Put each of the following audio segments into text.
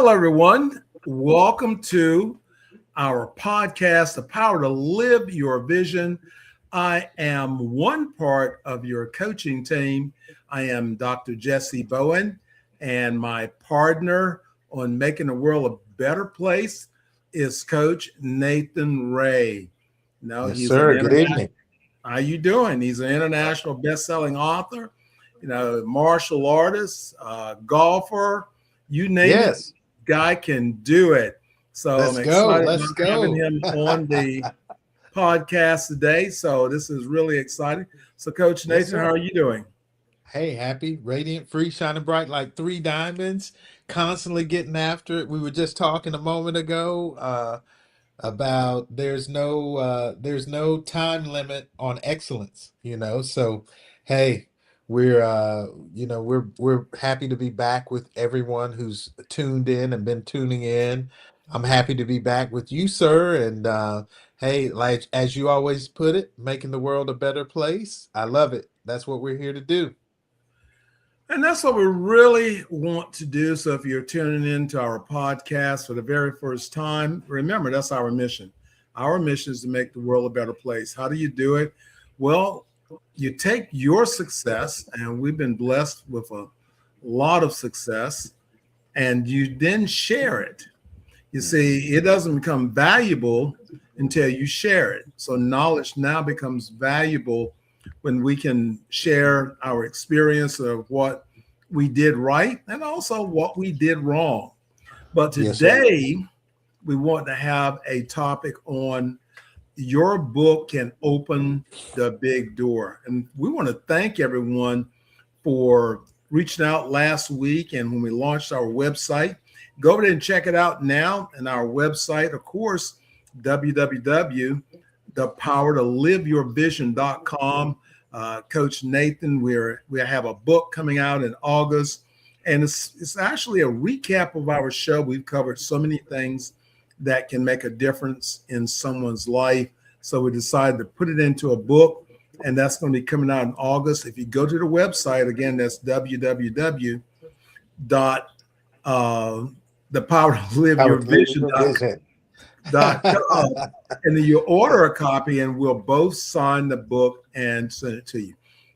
Hello, everyone. Welcome to our podcast, The Power to Live Your Vision. I am one part of your coaching team. I am Dr. Jessie Bowen, and my partner on making the world a better place is Coach Nathan Ray. Now, Yes, he's an sir. Good international. evening. How you doing? He's an international best-selling author, martial artist, golfer, you name it. Yes. Guy can do it. So I'm Let's go. excited Let's about having go. him on the podcast today. So this is really exciting. So Coach Yes, Nathan, how sir. are you doing? Hey, happy, radiant, free, shining bright like three diamonds, constantly getting after it. We were just talking a moment ago about there's no time limit on excellence. So hey, we're happy to be back with everyone who's tuned in and been tuning in. I'm happy to be back with you, sir. And hey, like as you always put it, making the world a better place. I love it. That's what we're here to do. And that's what we really want to do. So if you're tuning into our podcast for the very first time, remember that's our mission. Our mission is to make the world a better place. How do you do it? Well, you take your success, and we've been blessed with a lot of success, and you then share it. You see, it doesn't become valuable until you share it. So knowledge now becomes valuable when we can share our experience of what we did right and also what we did wrong. But Yes, sir. today, we want to have a topic on your book can open the big door. And we want to thank everyone for reaching out last week and when we launched our website. Go over there and check it out now. And our website, of course, www.thepowertoliveyourvision.com. Coach Nathan, we have a book coming out in August, and it's actually a recap of our show. We've covered so many things that can make a difference in someone's life. So we decided to put it into a book, and that's going to be coming out in August. If you go to the website, again, that's www. The power to live Power your to live vision your vision. .com, and then you order a copy, and we'll both sign the book and send it to you.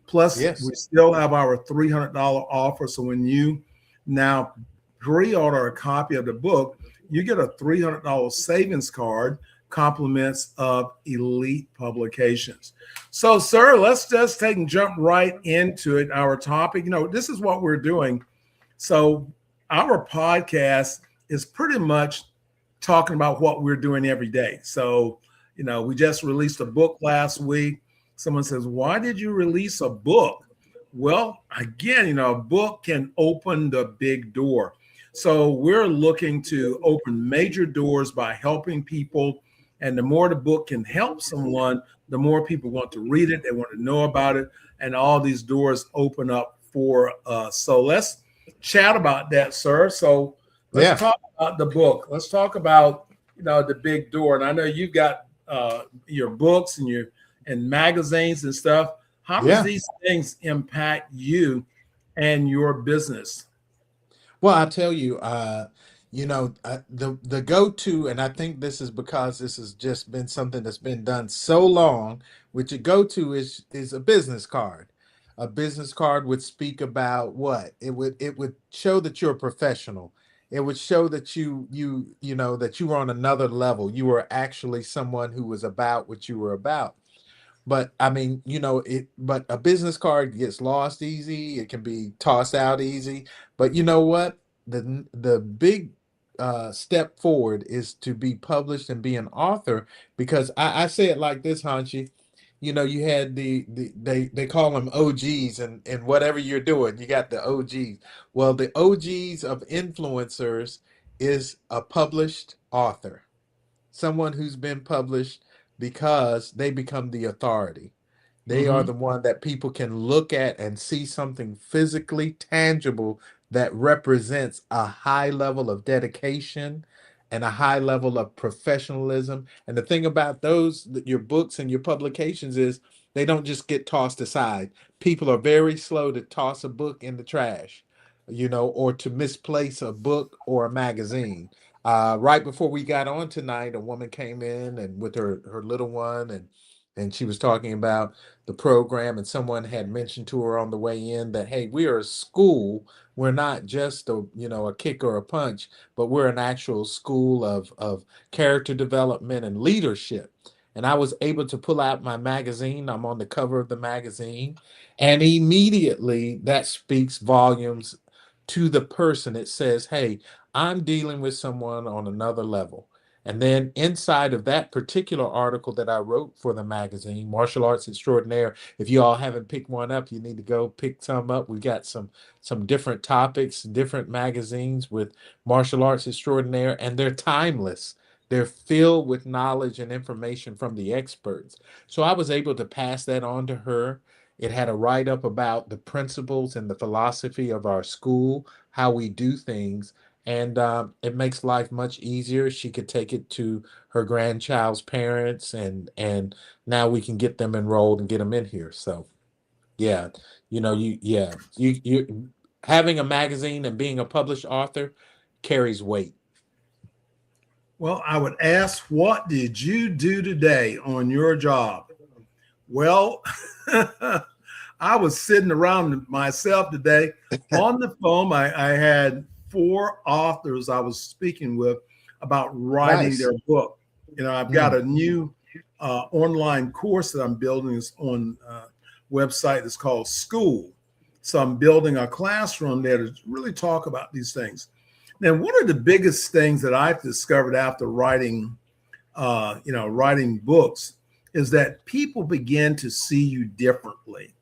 Plus, Yes. we still have our $300 offer. So when you now pre-order a copy of the book, you get a $300 savings card, compliments of elite publications. So, sir, let's just take and jump right into it. Our topic, this is what we're doing. So our podcast is pretty much talking about what we're doing every day. So, we just released a book last week. Someone says, why did you release a book? Well, again, a book can open the big door. So we're looking to open major doors by helping people. And the more the book can help someone, the more people want to read it. They want to know about it. And all these doors open up for us. So let's chat about that, sir. So let's Yeah. talk about the book. Let's talk about the big door. And I know you've got your books and magazines and stuff. How does Yeah. these things impact you and your business? Well, I tell you, the go-to, and I think this is because this has just been something that's been done so long, which a go-to is a business card. A business card would speak about what? It would show that you're a professional. It would show that that you were on another level. You were actually someone who was about what you were about. But I mean, but a business card gets lost easy. It can be tossed out easy. But you know what? The big step forward is to be published and be an author, because I say it like this, Hanshi. You had they call them OGs, and whatever you're doing, you got the OGs. Well, the OGs of influencers is a published author, someone who's been published, because they become the authority. They are Mm-hmm. the one that people can look at and see something physically tangible that represents a high level of dedication and a high level of professionalism. And the thing about your books and your publications is they don't just get tossed aside. People are very slow to toss a book in the trash. or to misplace a book or a magazine. Right before we got on tonight, a woman came in and with her little one, and she was talking about the program, and someone had mentioned to her on the way in that, hey, we are a school. We're not just a kick or a punch, but we're an actual school of character development and leadership. And I was able to pull out my magazine. I'm on the cover of the magazine, and immediately that speaks volumes to the person. It says, hey, I'm dealing with someone on another level. And then inside of that particular article that I wrote for the magazine, Martial Arts Extraordinaire, if you all haven't picked one up, you need to go pick some up. We got some different topics, different magazines with Martial Arts Extraordinaire, and they're timeless. They're filled with knowledge and information from the experts. So I was able to pass that on to her. It had a write up about the principles and the philosophy of our school, how we do things, and it makes life much easier. She could take it to her grandchild's parents, and now we can get them enrolled and get them in here. So yeah, you having a magazine and being a published author carries weight. Well, I would ask, what did you do today on your job? Well, I was sitting around myself today on the phone. I had four authors I was speaking with about writing Nice. their book. I've got Mm. a new online course that I'm building is on website that's called School. So I'm building a classroom there to really talk about these things. Now, one of the biggest things that I've discovered after writing books is that people begin to see you differently.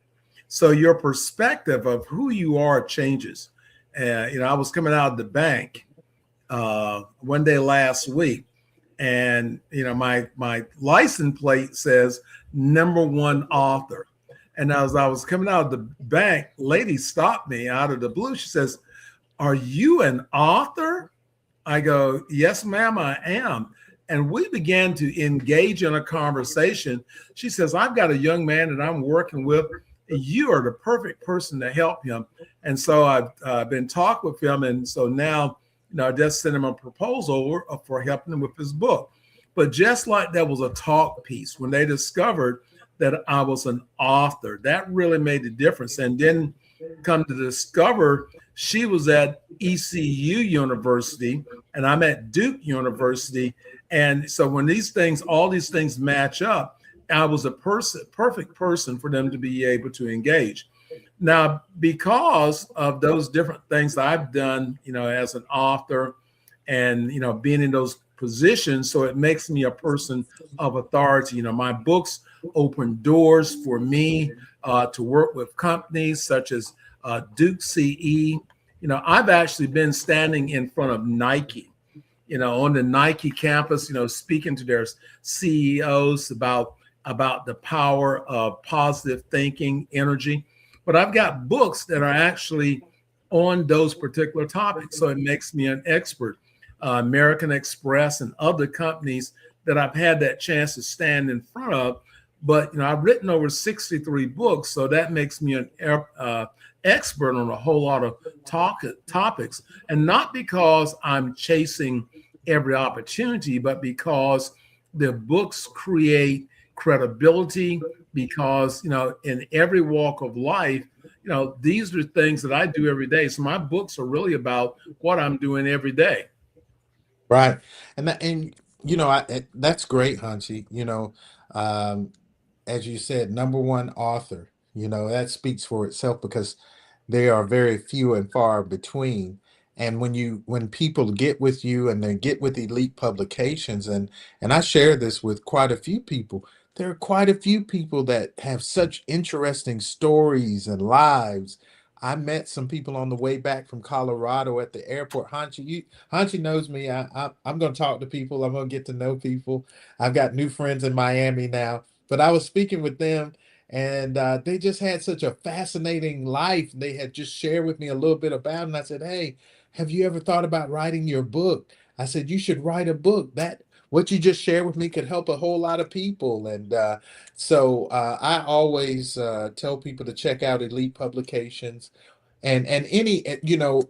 So your perspective of who you are changes. I was coming out of the bank one day last week, and my license plate says #1 author. And as I was coming out of the bank, lady stopped me out of the blue. She says, "Are you an author?" I go, "Yes, ma'am, I am." And we began to engage in a conversation. She says, "I've got a young man that I'm working with. You are the perfect person to help him." And so I've been talking with him. And so now, I just sent him a proposal for helping him with his book. But just like that was a talk piece, when they discovered that I was an author, that really made the difference. And then come to discover she was at ECU University and I'm at Duke University. And so when all these things match up, I was a perfect person for them to be able to engage. Now, because of those different things that I've done, as an author and, being in those positions, so it makes me a person of authority. My books open doors for me to work with companies such as Duke CE. I've actually been standing in front of Nike, on the Nike campus, speaking to their CEOs about the power of positive thinking, energy. But I've got books that are actually on those particular topics. So it makes me an expert. American Express and other companies that I've had that chance to stand in front of. But I've written over 63 books, so that makes me an expert on a whole lot of topics. And not because I'm chasing every opportunity, but because the books create credibility. Because in every walk of life, these are things that I do every day. So my books are really about what I'm doing every day. Right. That's great, Hansi. Um, as you said, #1 author. That speaks for itself because they are very few and far between. And when people get with you and they get with elite publications, and I share this with quite a few people, there are quite a few people that have such interesting stories and lives. I met some people on the way back from Colorado at the airport. Hanchi knows me. I'm going to talk to people. I'm going to get to know people. I've got new friends in Miami now, but I was speaking with them, and they just had such a fascinating life. They had just shared with me a little bit about it, and I said, hey, have you ever thought about writing your book? I said, you should write a book. That what you just shared with me could help a whole lot of people. And so I always tell people to check out Elite Publications. And any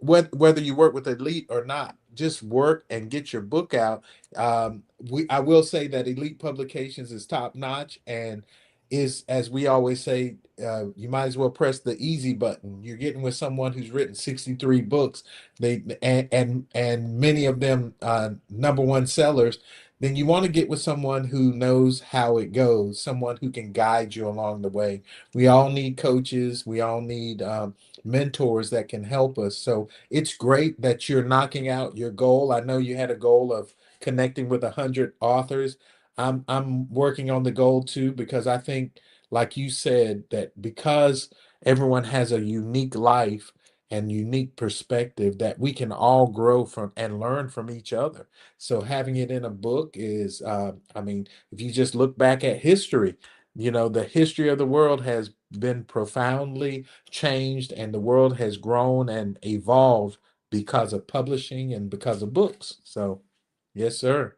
whether you work with Elite or not, just work and get your book out. We I will say that Elite Publications is top notch and is, as we always say, you might as well press the easy button. You're getting with someone who's written 63 books, they and many of them number one sellers. Then you want to get with someone who knows how it goes, someone who can guide you along the way. We all need coaches. We all need mentors that can help us. So it's great that you're knocking out your goal. I know you had a goal of connecting with 100 authors. I'm working on the goal too because I think, like you said, that because everyone has a unique life and unique perspective, that we can all grow from and learn from each other. So having it in a book is, I mean, if you just look back at history, the history of the world has been profoundly changed and the world has grown and evolved because of publishing and because of books. So, yes, sir.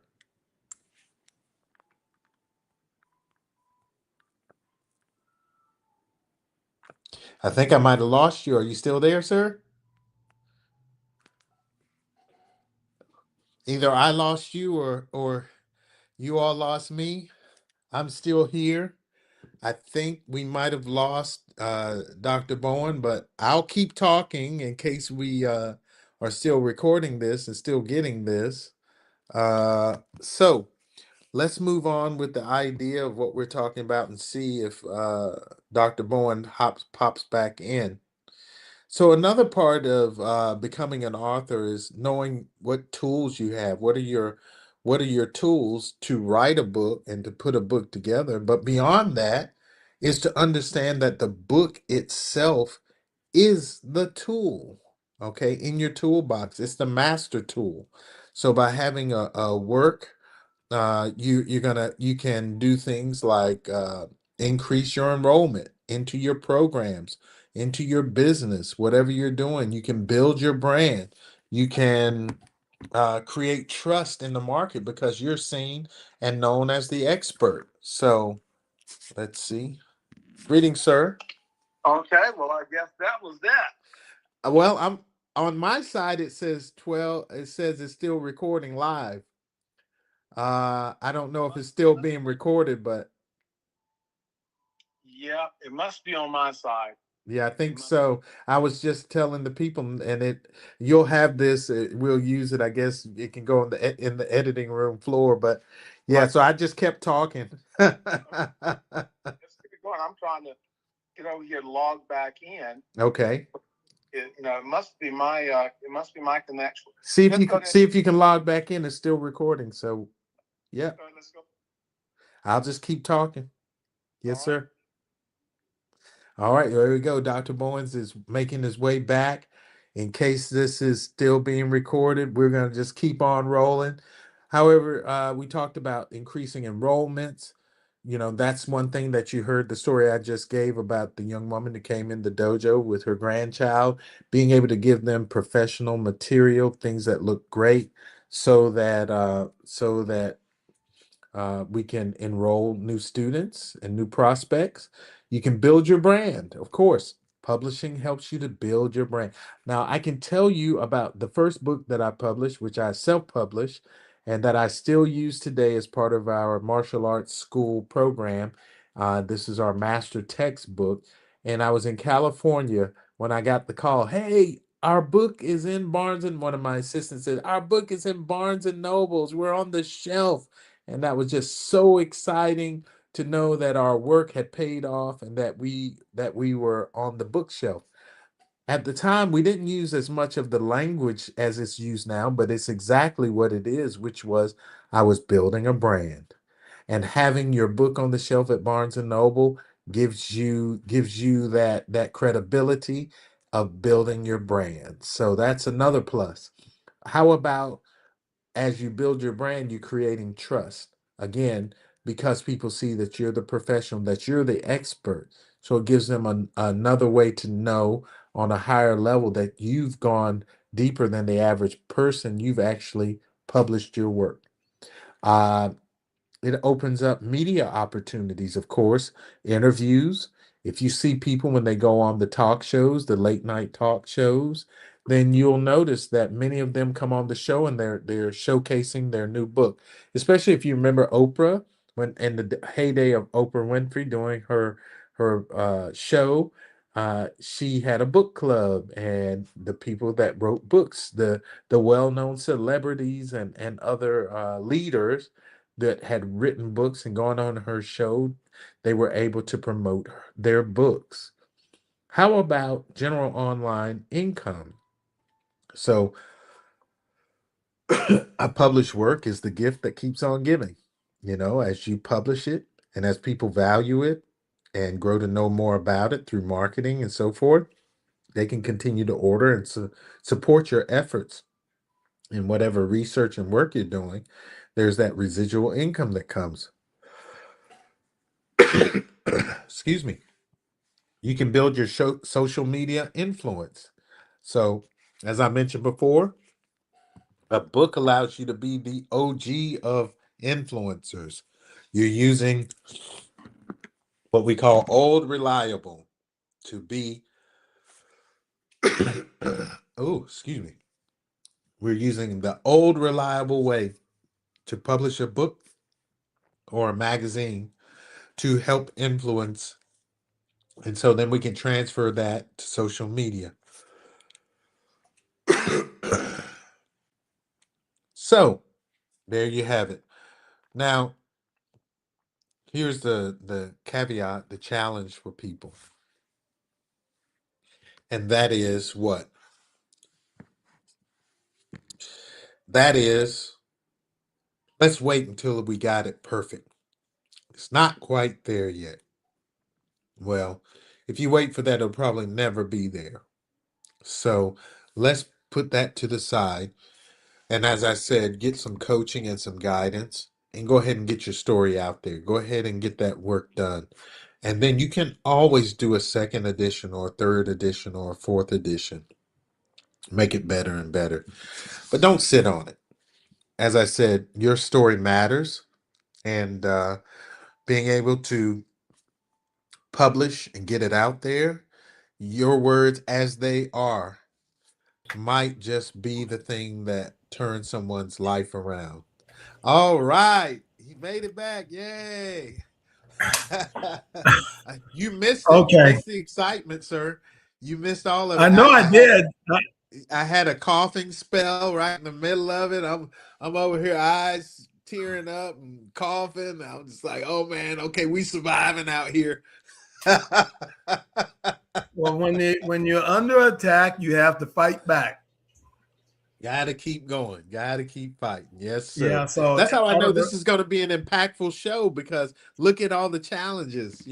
I think I might have lost you. Are you still there, sir? Either I lost you or you all lost me. I'm still here. I think we might have lost Dr. Bowen, but I'll keep talking in case we are still recording this and still getting this. So let's move on with the idea of what we're talking about and see if Dr. Bowen pops back in. So another part of becoming an author is knowing what tools you have. What are your tools to write a book and to put a book together? But beyond that is to understand that the book itself is the tool, okay, in your toolbox. It's the master tool. So by having a work, you can do things like increase your enrollment into your programs, into your business, whatever you're doing. You can build your brand. You can create trust in the market because you're seen and known as the expert. So let's see. Greetings, sir. Okay, well, I guess that was that. Well, I'm on my side. It says 12. It says it's still recording live. I don't know if it's still being recorded, but Yeah, it must be on my side. yeah, I think so. I was just telling the people, and you'll have this. We'll use it. I guess it can go in the editing room floor. But yeah, Right. so I just kept talking. Let's keep it going. I'm trying to get over here, log back in. Okay. It must be my connection. See if Let's you go can ahead. see if you can log back in. It's still recording. So yeah, Let's go. I'll just keep talking. All Yes, right. sir. All right, there we go. Dr. Bowens is making his way back. In case this is still being recorded, we're going to just keep on rolling. However, we talked about increasing enrollments. That's one thing that you heard the story I just gave about the young woman that came in the dojo with her grandchild, being able to give them professional material, things that look great, so that we can enroll new students and new prospects. You can build your brand. Of course, publishing helps you to build your brand. Now, I can tell you about the first book that I published, which I self published, and that I still use today as part of our martial arts school program. This is our master textbook. And I was in California when I got the call, hey, our book is in Barnes and one of my assistants said, our book is in Barnes and Nobles. We're on the shelf. And that was just so exciting to know that our work had paid off and that we were on the bookshelf. At the time, we didn't use as much of the language as it's used now, but it's exactly what it is, which was I was building a brand. And having your book on the shelf at Barnes and Noble gives you that credibility of building your brand. So that's another plus. How about as you build your brand, you're creating trust. Again, because people see that you're the professional, that you're the expert. So it gives them another way to know on a higher level that you've gone deeper than the average person. You've actually published your work. Uh, it opens up media opportunities, of course, interviews. If you see people when they go on the talk shows, the late night talk shows, then you'll notice that many of them come on the show and they're showcasing their new book. Especially if you remember Oprah, when in the heyday of Oprah Winfrey doing her show, she had a book club, and the people that wrote books, the well-known celebrities and other leaders that had written books and gone on her show, they were able to promote their books. How about general online income? So, a published work is the gift that keeps on giving. You know, as you publish it and as people value it and grow to know more about it through marketing and so forth, they can continue to order and support your efforts in whatever research and work you're doing. There's that residual income that comes. Excuse me. You can build your social media influence. So, as I mentioned before, a book allows you to be the OG of influencers. You're using what we call old reliable to be, oh, excuse me. We're using the old reliable way to publish a book or a magazine to help influence. And so then we can transfer that to social media. So there you have it. Now, here's the caveat, the challenge for people. And that is what? That is, let's wait until we got it perfect. It's not quite there yet. Well, if you wait for that, it'll probably never be there. So let's put that to the side. And as I said, get some coaching and some guidance and go ahead and get your story out there. Go ahead and get that work done. And then you can always do a second edition or a third edition or a fourth edition. Make it better and better. But don't sit on it. As I said, your story matters. And being able to publish and get it out there, your words as they are, might just be the thing that turns someone's life around. All right. He made it back. Yay. You missed it. You Okay. missed the excitement, sir. You missed all of I it. know I did. I had a coughing spell right in the middle of it. I'm over here, eyes tearing up and coughing. I'm just like, oh man, okay, we surviving out here. Well, when you're under attack, you have to fight back. Gotta keep going. Gotta keep fighting. Yes, Yeah. sir. So That's how I out know of the, this is going to be an impactful show, because look at all the challenges.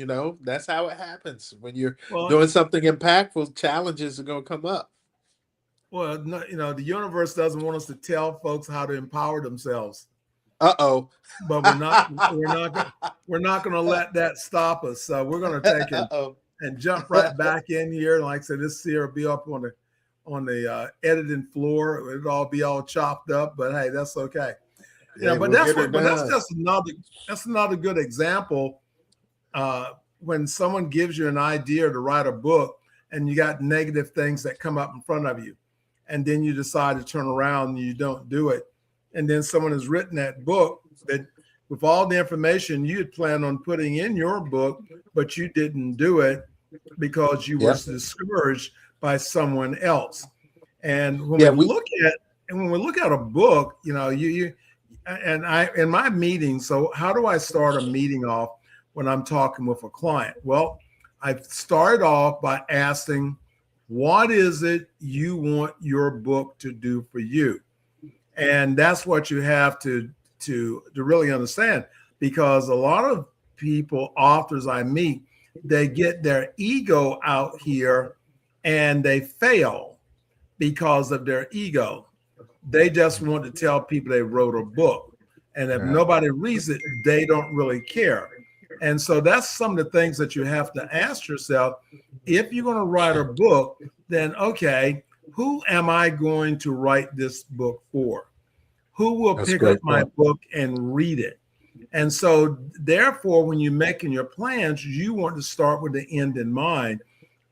That's how it happens. When you're well, doing something impactful, challenges are going to come up. well, no, the universe doesn't want us to tell folks how to empower themselves, Uh-oh. but we're not going to let that stop us. So we're going to take Uh-oh. and jump right back in here. And like I said, this here will be up on the editing floor. It'll all be all chopped up, but hey, that's okay. Yeah, But we'll get it that's done. just another good example. When someone gives you an idea to write a book and you got negative things that come up in front of you, and then you decide to turn around and you don't do it, and then someone has written that book that with all the information you had planned on putting in your book, but you didn't do it because you were Yep. discouraged by someone else. And when Yeah, we look at a book, you and I in my meeting. So how do I start a meeting off when I'm talking with a client? Well, I start off by asking, what is it you want your book to do for you? And that's what you have to really understand, because a lot of people, authors I meet, they get their ego out here and they fail because of their ego. They just want to tell people they wrote a book. And if right. nobody reads it, they don't really care. And so that's some of the things that you have to ask yourself. If you're going to write a book, then okay, who am I going to write this book for? Who will That's a pick up great my point. book and read it? And so, therefore, when you're making your plans, you want to start with the end in mind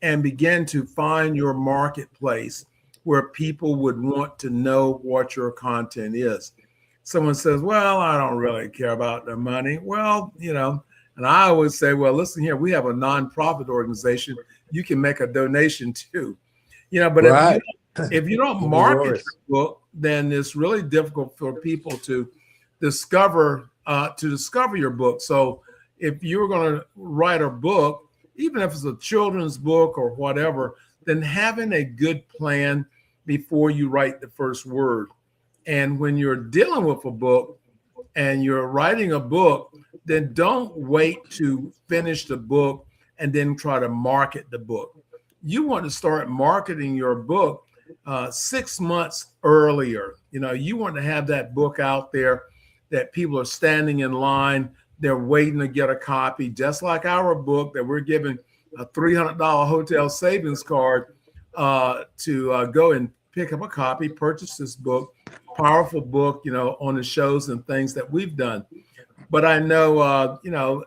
and begin to find your marketplace where people would want to know what your content is. Someone says, well, I don't really care about the money. Well, and I always say, well, listen here, we have a nonprofit organization. You can make a donation too. But Right. if you don't Give me market yours. your book, then it's really difficult for people to discover your book. So if you're going to write a book, even if it's a children's book or whatever, then having a good plan before you write the first word. And when you're dealing with a book and you're writing a book, then don't wait to finish the book and then try to market the book. You want to start marketing your book 6 months earlier. You want to have that book out there that people are standing in line. They're waiting to get a copy, just like our book that we're giving a $300 hotel savings card to go and pick up a copy, purchase this book, powerful book, on the shows and things that we've done. But I know,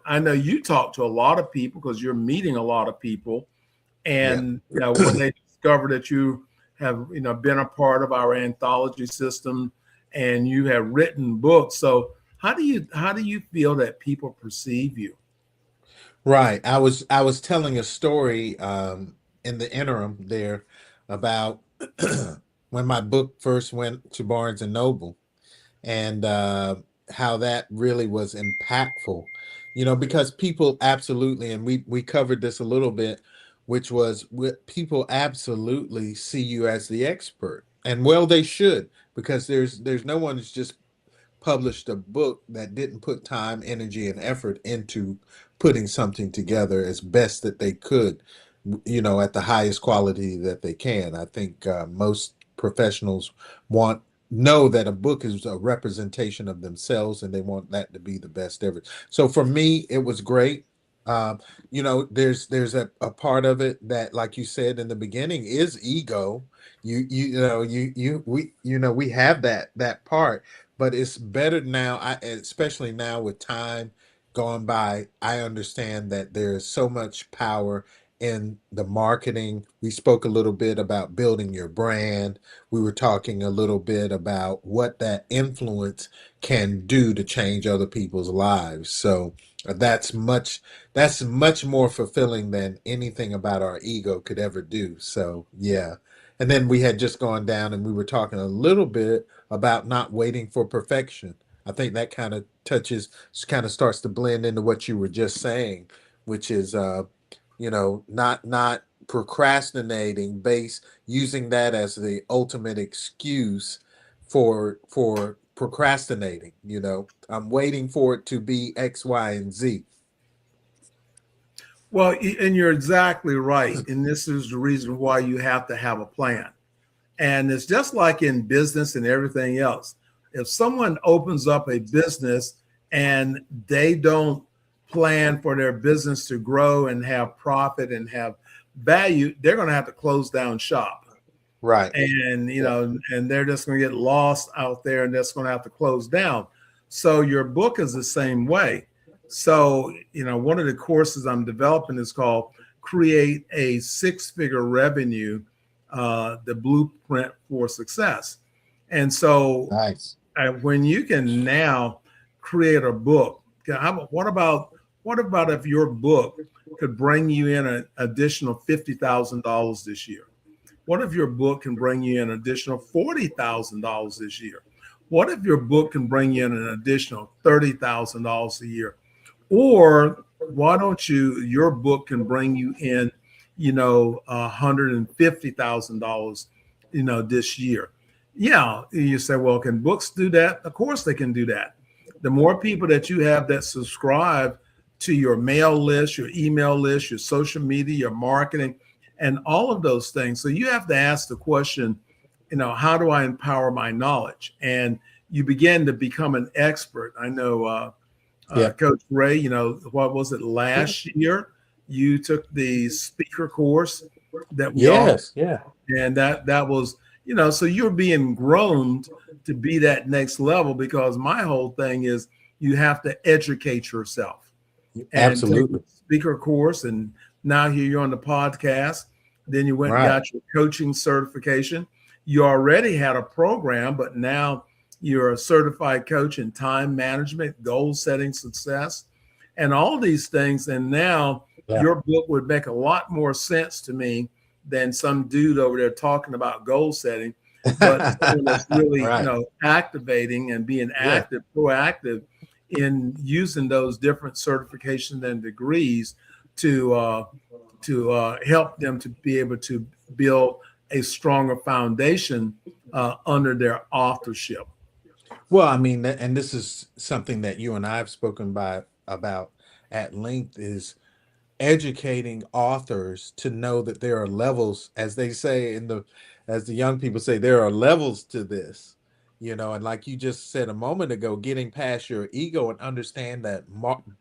I know you talk to a lot of people because you're meeting a lot of people. And when they discover that you have been a part of our anthology system and you have written books, so how do you feel that people perceive you? Right. I was telling a story in the interim there about when my book first went to Barnes and Noble, and how that really was impactful. Because people absolutely, and we covered this a little bit, which was people absolutely see you as the expert, and well, they should, because there's no one who's just published a book that didn't put time, energy, and effort into putting something together as best that they could, at the highest quality that they can. I think most professionals know that a book is a representation of themselves, and they want that to be the best ever. So for me, it was great. There's a part of it that, like you said in the beginning, is ego. We have that part, but it's better now. Especially now with time gone by, I understand that there's so much power in the marketing. We spoke a little bit about building your brand. We were talking a little bit about what that influence can do to change other people's lives. So that's much more fulfilling than anything about our ego could ever do. So yeah. And then we had just gone down and we were talking a little bit about not waiting for perfection. I think that kind of starts to blend into what you were just saying, which is not procrastinating, using that as the ultimate excuse for procrastinating. I'm waiting for it to be X, Y, and Z. Well, and you're exactly right. And this is the reason why you have to have a plan. And it's just like in business and everything else. If someone opens up a business and they don't plan for their business to grow and have profit and have value, they're going to have to close down shop. Right. And, and they're just going to get lost out there and that's going to have to close down. So your book is the same way. So, one of the courses I'm developing is called Create a Six-Figure Revenue, the Blueprint for Success. And so Nice. when you can now create a book, what about if your book could bring you in an additional $50,000 this year? What if your book can bring you in an additional $40,000 this year? What if your book can bring you in an additional $30,000 a year? Or why don't your book can bring you in, $150,000, this year? Yeah, you say, well, can books do that? Of course they can do that. The more people that you have that subscribe to your mail list, your email list, your social media, your marketing, and all of those things. So you have to ask the question, how do I empower my knowledge? And you begin to become an expert. I know Coach Ray, what was it last year? You took the speaker course that we all, Yes. Yeah. and that was, so you're being groomed to be that next level because my whole thing is you have to educate yourself and take Absolutely. a speaker course. And now here you're on the podcast. Then you went and Right. got your coaching certification. You already had a program, but now you're a certified coach in time management, goal setting, success, and all these things. And now Yeah. your book would make a lot more sense to me than some dude over there talking about goal setting, but someone that's really, Right. activating and being Yeah. active, proactive in using those different certifications and degrees to help them to be able to build a stronger foundation under their authorship. Well, I mean, and this is something that you and I have spoken about at length, is educating authors to know that there are levels, as they say as the young people say, there are levels to this, and like you just said a moment ago, getting past your ego and understand that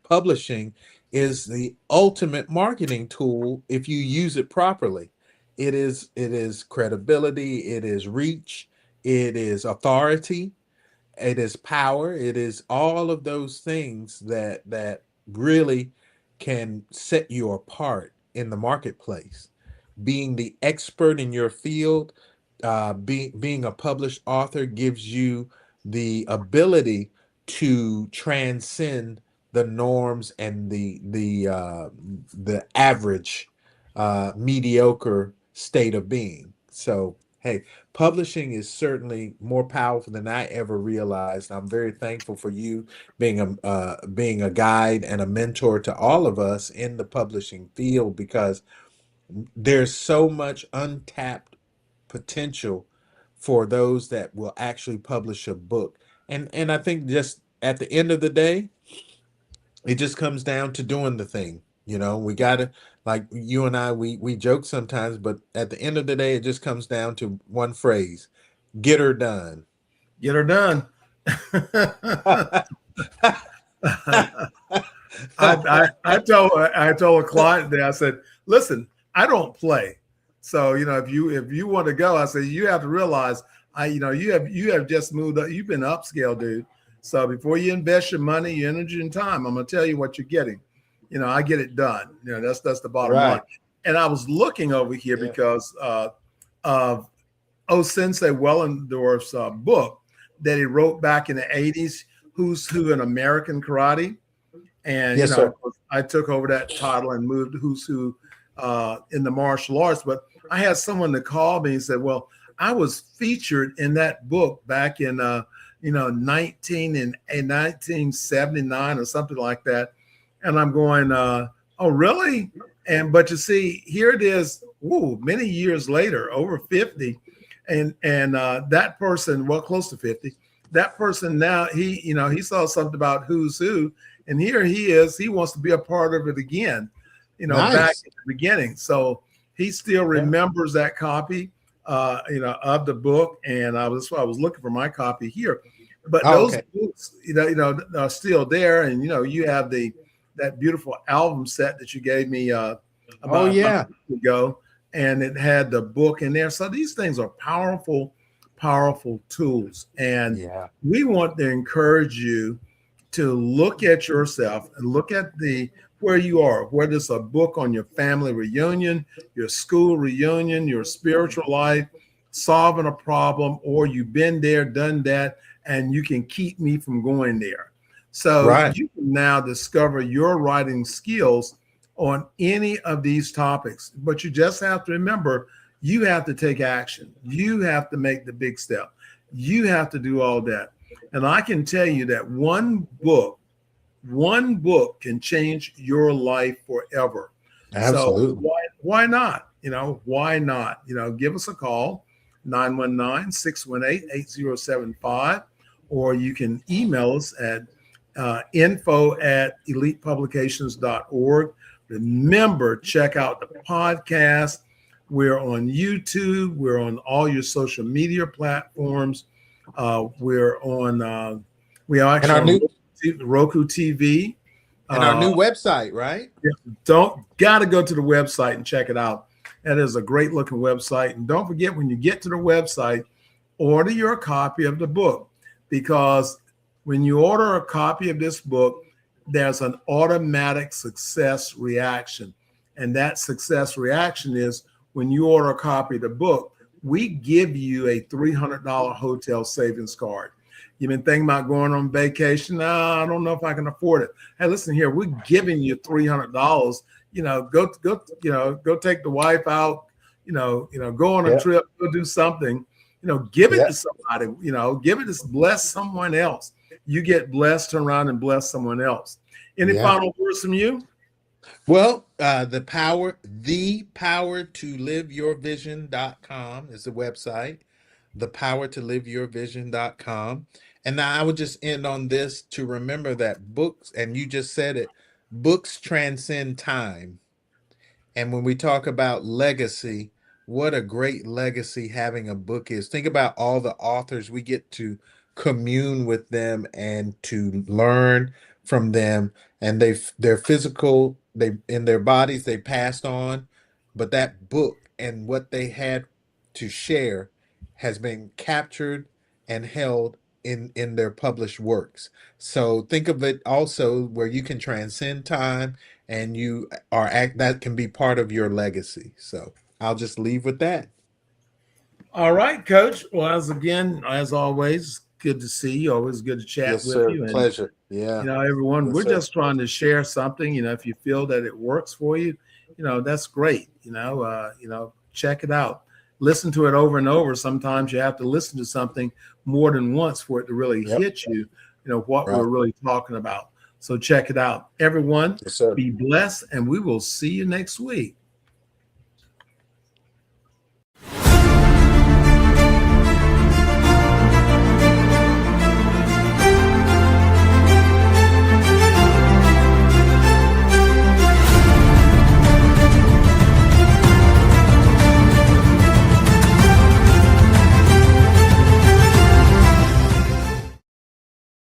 publishing is the ultimate marketing tool if you use it properly. It is credibility, it is reach, it is authority, it is power, it is all of those things that really can set you apart in the marketplace. Being the expert in your field, being a published author gives you the ability to transcend the norms and the average, mediocre state of being. So, hey, publishing is certainly more powerful than I ever realized. I'm very thankful for you being a guide and a mentor to all of us in the publishing field, because there's so much untapped potential for those that will actually publish a book. And I think just at the end of the day, it just comes down to doing the thing. We gotta, like you and I, we joke sometimes, but at the end of the day, it just comes down to one phrase: get her done. Get her done. I told a client that I said, listen, I don't play. So, if you want to go, I said, you have to realize you have just moved up, you've been upscale, dude. So before you invest your money, your energy, and time, I'm gonna tell you what you're getting. I get it done. That's the bottom line. Right. And I was looking over here Yeah. because of Sensei Wellendorf's book that he wrote back in the 80s, Who's Who in American Karate. And, Yes, sir. I took over that title and moved Who's Who in the martial arts. But I had someone to call me and said, well, I was featured in that book back in, 1979 or something like that. And I'm going, oh, really? But you see, here it is, many years later, over 50. And that person, well, close to 50, that person now, he saw something about Who's Who. And here he is, he wants to be a part of it again, Nice. back at the beginning. So he still remembers that copy, of the book. And that's why I was looking for my copy here. But those books, are still there. And, you have that beautiful album set that you gave me about a month ago. And it had the book in there. So these things are powerful, powerful tools. And we want to encourage you to look at yourself and look at where you are, whether it's a book on your family reunion, your school reunion, your spiritual life, solving a problem, or you've been there, done that, and you can keep me from going there. So you can now discover your writing skills on any of these topics, but you just have to remember, you have to take action. You have to make the big step. You have to do all that. And I can tell you that one book can change your life forever. Absolutely. So why not? Why not? Give us a call, 919-618-8075, or you can email us at info@elitepublications.org. Remember, check out the podcast. We're on YouTube. We're on all your social media platforms. We're on, we are actually on Roku TV. And our new website, right? Got to go to the website and check it out. That is a great looking website. And don't forget, when you get to the website, order your copy of the book, because When you order a copy of this book, there's an automatic success reaction. And that success reaction is when you order a copy of the book, we give you a $300 hotel savings card. You've been thinking about going on vacation. No, I don't know if I can afford it. Hey, listen here, we're giving you $300. Go take the wife out. Go on a trip. Go do something. Give it to somebody. Give it to bless someone else. You get blessed, turn around and bless someone else. Any final words from you? Well, the power to live your vision.com is the website, thepowertoliveyourvision.com. And now I would just end on this to remember that books, and you just said it, books transcend time. And when we talk about legacy, what a great legacy having a book is. Think about all the authors we get to commune with them and to learn from them. And they're physical, they in their bodies, they passed on, but that book and what they had to share has been captured and held in their published works. So think of it also where you can transcend time and you are that can be part of your legacy. So I'll just leave with that. All right, Coach. Well, as always, good to see you. Always good to chat Yes, with sir. you. And Pleasure. Yeah. everyone, Yes, we're sir. just trying to share something. If you feel that it works for you, that's great. Check it out. Listen to it over and over. Sometimes you have to listen to something more than once for it to really hit you. What we're really talking about. So check it out, everyone. Yes, sir. Be blessed, and we will see you next week.